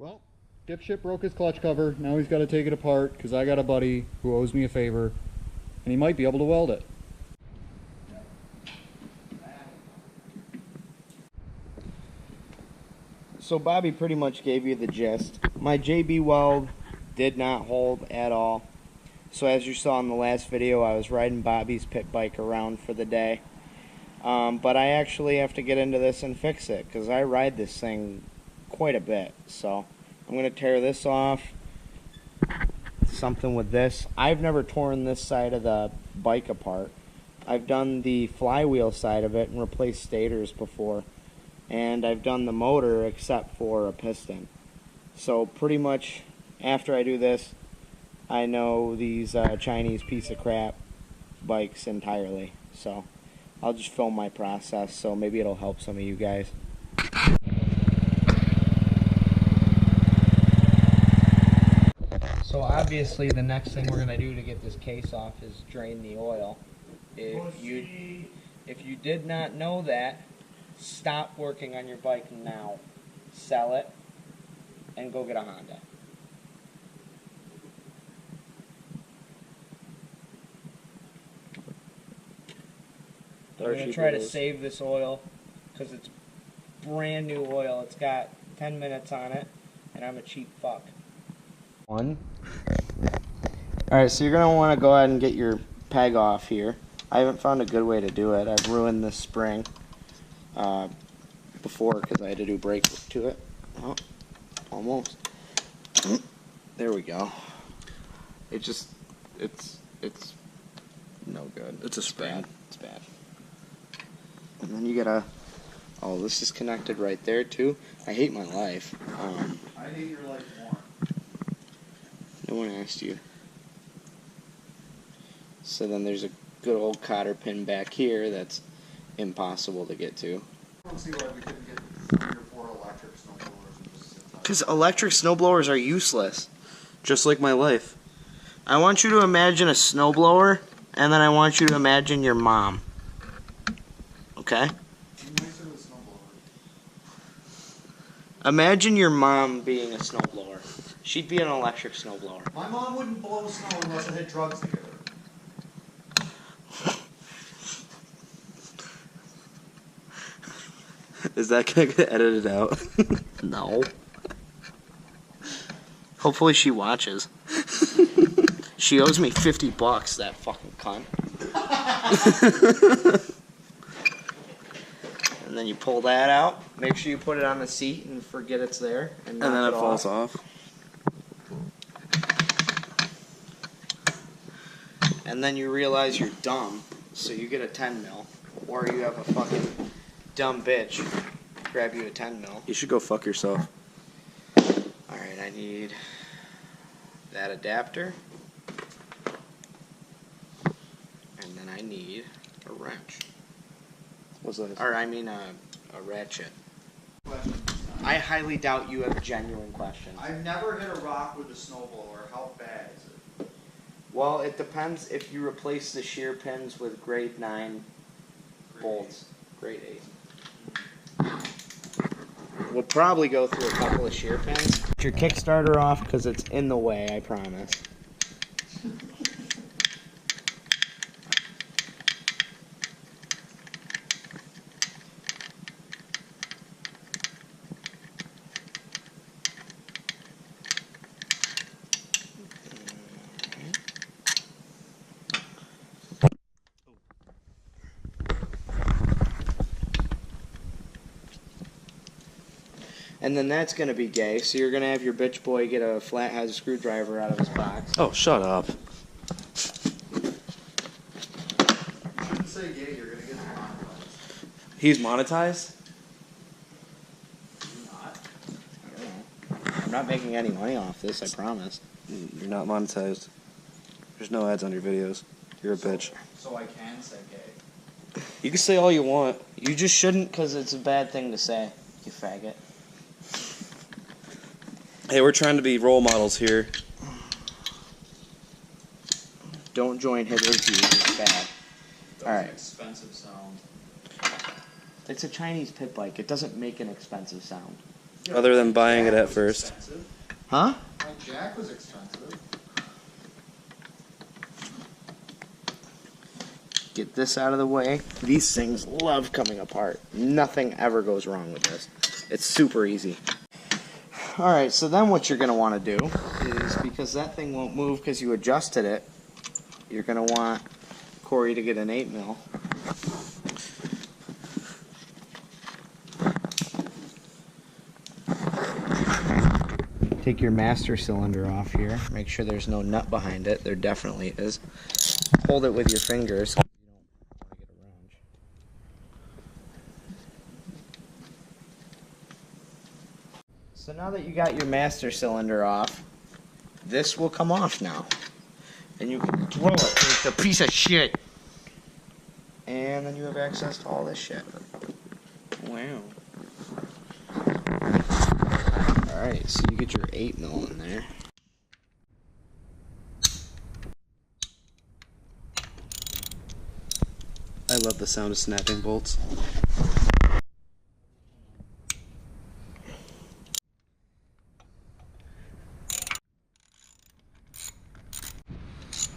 Well, dipshit broke his clutch cover. Now he's got to take it apart because I got a buddy who owes me a favor, and he might be able to weld it. So Bobby pretty much gave you the gist. My JB weld did not hold at all. So as you saw in the last video, I was riding Bobby's pit bike around for the day. But I actually have to get into this and fix it because I ride this thing quite a bit. So I'm going to tear this off. Something with this. I've never torn this side of the bike apart. I've done the flywheel side of it and replaced stators before. And I've done the motor except for a piston. So pretty much after I do this, I know these Chinese piece of crap bikes entirely. So I'll just film my process, so maybe it'll help some of you guys. So obviously the next thing we're going to do to get this case off is drain the oil. If you did not know that, stop working on your bike now. Sell it and go get a Honda. I'm going to try to save this oil because it's brand new oil. It's got 10 minutes on it and I'm a cheap fuck. Alright, so you're going to want to go ahead and get your peg off here. I haven't found a good way to do it. I've ruined this spring before because I had to do brake to it. Oh, almost. There we go. It's no good. It's a spring. It's bad. And then you gotta, oh, this is connected right there too. I hate my life. I hate your life more. No one asked you. So then there's a good old cotter pin back here that's impossible to get to. I don't see why we couldn't get 3 or 4 electric snowblowers and just sit tight. Because electric snowblowers are useless. Just like my life. I want you to imagine a snowblower, and then I want you to imagine your mom. Okay? Imagine your mom being a snowblower. She'd be an electric snowblower. My mom wouldn't blow snow unless it had drugs together. Is that gonna get edited out? No. Hopefully she watches. She owes me $50, that fucking cunt. And then you pull that out. Make sure you put it on the seat and forget it's there. And And then it falls off. And then you realize you're dumb, so you get a 10 mil. Or you have a fucking dumb bitch grab you a 10 mil. You should go fuck yourself. Alright, I need that adapter. And then I need a wrench. What's that? Or I mean a ratchet. I highly doubt you have genuine questions. I've never hit a rock with a snowblower. How bad is it? Well, it depends if you replace the shear pins with grade 9 bolts. Grade 8. We'll probably go through a couple of shear pins. Get your Kickstarter off because it's in the way, I promise. And then that's going to be gay, so you're going to have your bitch boy get a flathead screwdriver out of his box. Oh, shut up. I didn't say gay, you're going to get demonetized. He's monetized? You're not. I don't know. I'm not making any money off this, I promise. You're not monetized. There's no ads on your videos. You're a bitch. So I can say gay. You can say all you want. You just shouldn't because it's a bad thing to say, you faggot. Hey, we're trying to be role models here. Don't join Hitler's views, it's bad. That was Alright. an expensive sound. It's a Chinese pit bike, it doesn't make an expensive sound. Other than buying it at first. Huh? My jack was expensive. Get this out of the way. These things love coming apart. Nothing ever goes wrong with this. It's super easy. Alright, so then what you're going to want to do is, because that thing won't move because you adjusted it, you're going to want Corey to get an 8mm. Take your master cylinder off here. Make sure there's no nut behind it. There definitely is. Hold it with your fingers. You don't want to get a wrench. So now that you got your master cylinder off, this will come off now. And you can throw it. It's a piece of shit. And then you have access to all this shit. Wow. Alright, so you get your 8mm in there. I love the sound of snapping bolts.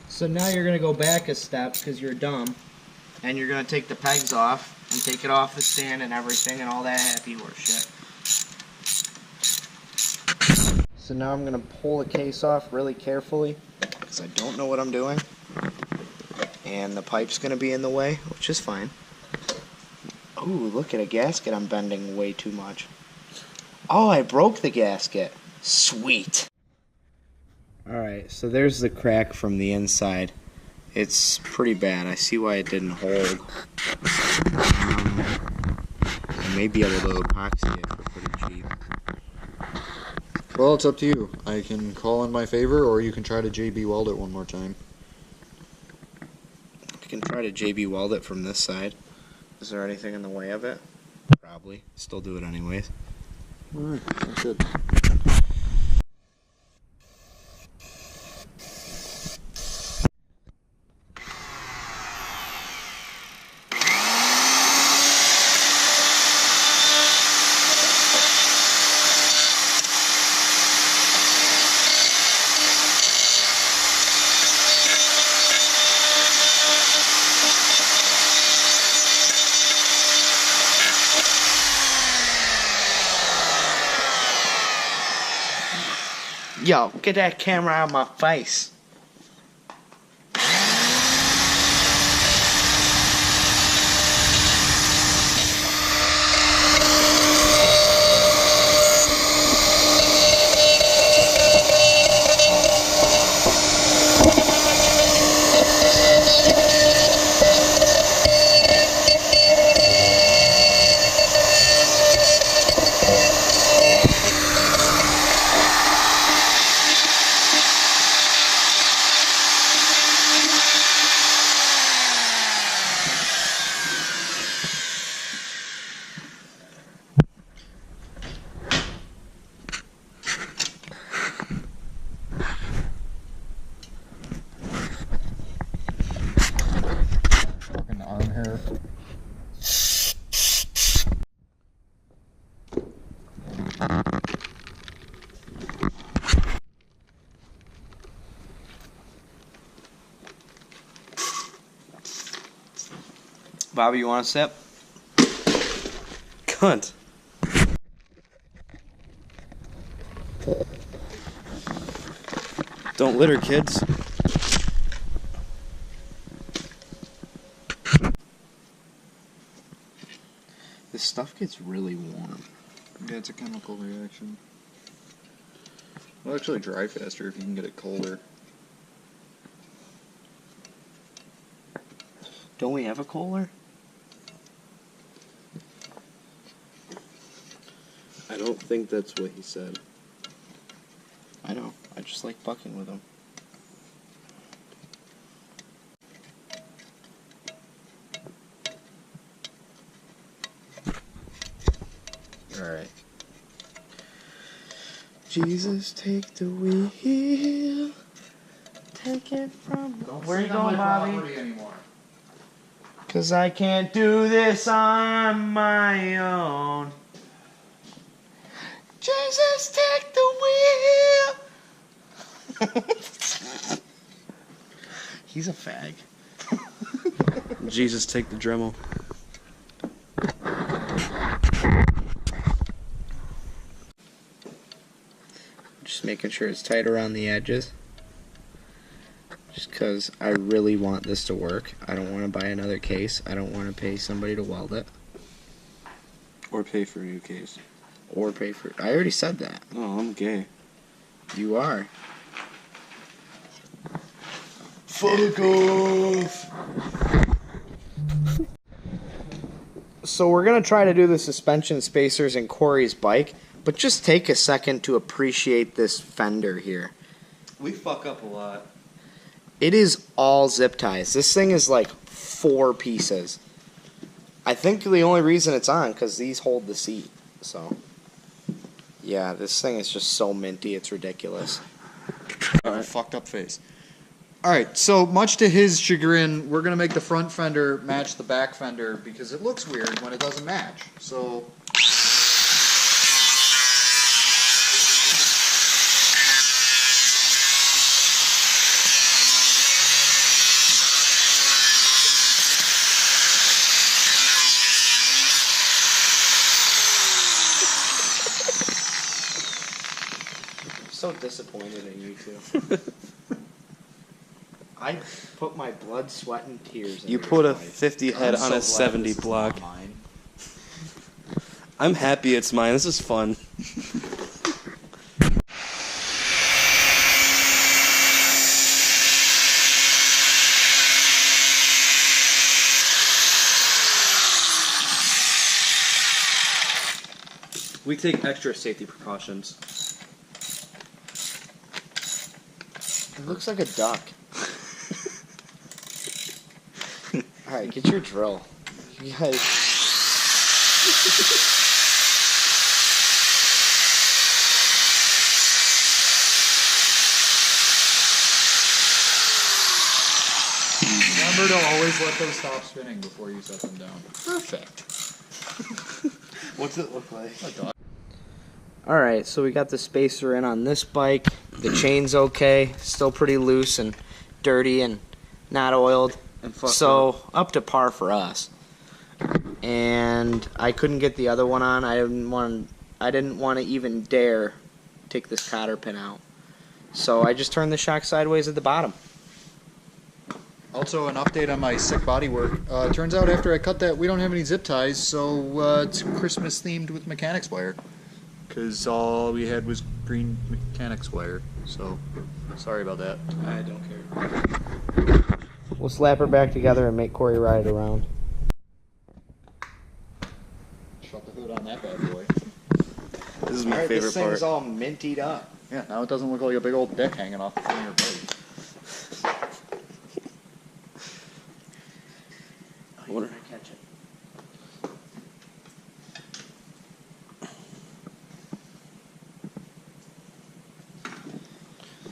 So now you're going to go back a step because you're dumb. And you're going to take the pegs off and take it off the stand and everything and all that happy horse shit. So now I'm going to pull the case off really carefully because I don't know what I'm doing. And the pipe's going to be in the way, which is fine. Ooh, look at a gasket I'm bending way too much. Oh, I broke the gasket. Sweet. Alright, so there's the crack from the inside. It's pretty bad. I see why it didn't hold. I may be able to epoxy it for pretty cheap. Well, it's up to you. I can call in my favor, or you can try to JB weld it one more time. I can try to JB weld it from this side. Is there anything in the way of it? Probably. Still do it anyways. Alright, that's good. Yo, get that camera out of my face. Fucking arm hair. Bobby, you want a sip? Cunt. Don't litter, kids. This stuff gets really warm. Yeah, it's a chemical reaction. It'll actually dry faster if you can get it colder. Don't we have a Kohler? I don't think that's what he said. I know. I just like fucking with them. Alright. Jesus, take the wheel. Take it from me. Where you going, Bobby? Anymore. Cause I can't do this on my own. Jesus, take the wheel. He's a fag. Jesus, take the Dremel. Just making sure it's tight around the edges. Just because I really want this to work. I don't want to buy another case. I don't want to pay somebody to weld it. Or pay for a new case. Or pay for it. I already said that. Oh, I'm gay. You are. Fuck off! So we're going to try to do the suspension spacers in Corey's bike, but just take a second to appreciate this fender here. We fuck up a lot. It is all zip ties. This thing is like 4 pieces. I think the only reason it's on because these hold the seat. So, yeah, this thing is just so minty, it's ridiculous. A fucked up face. Alright, so much to his chagrin, we're going to make the front fender match the back fender because it looks weird when it doesn't match. So... So disappointed in you two. I put my blood, sweat, and tears in You this put a bike. 50 head I'm on so a glad 70 this is block. not mine. I'm happy it's mine. This is fun. We take extra safety precautions. It looks like a duck. Alright, get your drill. You guys... Remember to always let those stop spinning before you set them down. Perfect. What's it look like? A dog. Alright, so we got the spacer in on this bike. The chain's okay. Still pretty loose and dirty and not oiled. And fucked So, up to par for us. And I couldn't get the other one on. I didn't want to even dare take this cotter pin out. So I just turned the shock sideways at the bottom. Also, an update on my sick bodywork. It turns out after I cut that, we don't have any zip ties, so it's Christmas themed with mechanics wire. Because all we had was green mechanics wire. So, sorry about that. I don't care. We'll slap her back together and make Corey ride it around. Shut the hood on that bad boy. This is my Alright, favorite this thing's part. all mintied up. Yeah, now it doesn't look like a big old dick hanging off the front of your bike. Oh, you're gonna catch it.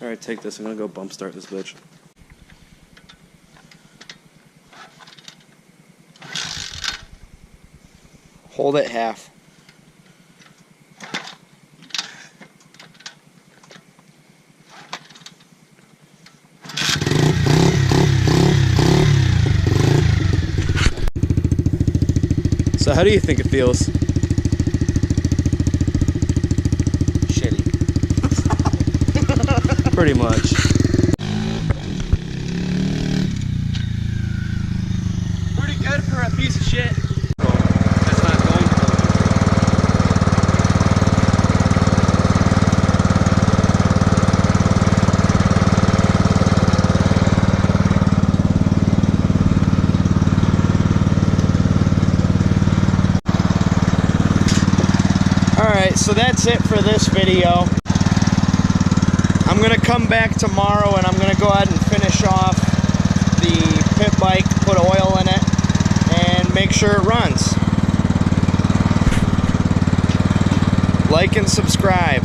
Alright, take this. I'm gonna go bump start this bitch. Hold it half. So how do you think it feels? Shitty. Pretty much. Pretty good for a piece of shit. That's not going to. Alright, so that's it for this video. I'm going to come back tomorrow and I'm going to go ahead and finish off the Pitbike, put oil in it, and make sure it runs. Like and subscribe.